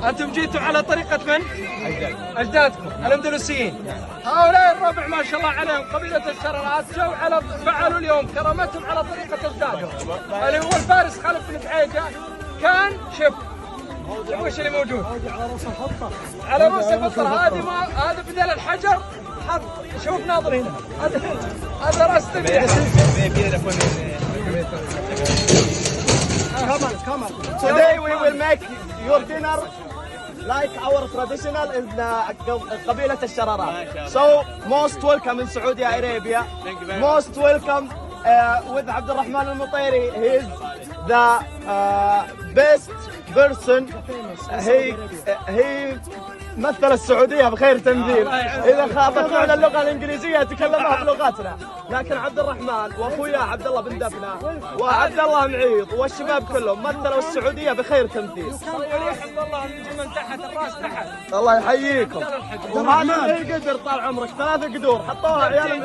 انتم جيتوا على طريقة من؟ اجدادكم الاندلسيين. هؤلاء الربع ما شاء الله عليهم قبيلة الشرارات جو على فعلوا اليوم كرامتهم على طريقة اجدادهم. اللي هو الفارس خلف بن بعيجة كان شوف وش اللي موجود؟ على رؤوس الفطر. هذا بدل الحجر حط. شوف ناظر هنا هذا راس تبيع. Today we will make your dinner like our traditional in قبيلة الشرارات. So most welcome in Saudi Arabia. Most welcome with عبد الرحمن المطيري. He is the best person. He مثل السعودية بخير تمثيل. إذا خافت معنا اللغة الإنجليزية تكلمها بلغتنا، لكن عبد الرحمن وأخويا عبد الله بن دفنة وعبد الله معيط والشباب كلهم مثلوا السعودية بخير تمثيل. عبد الله نجي من تحت الراس تحت. الله يحييكم. وهذا قدر طال عمرك 3 قدور حطوها عيال.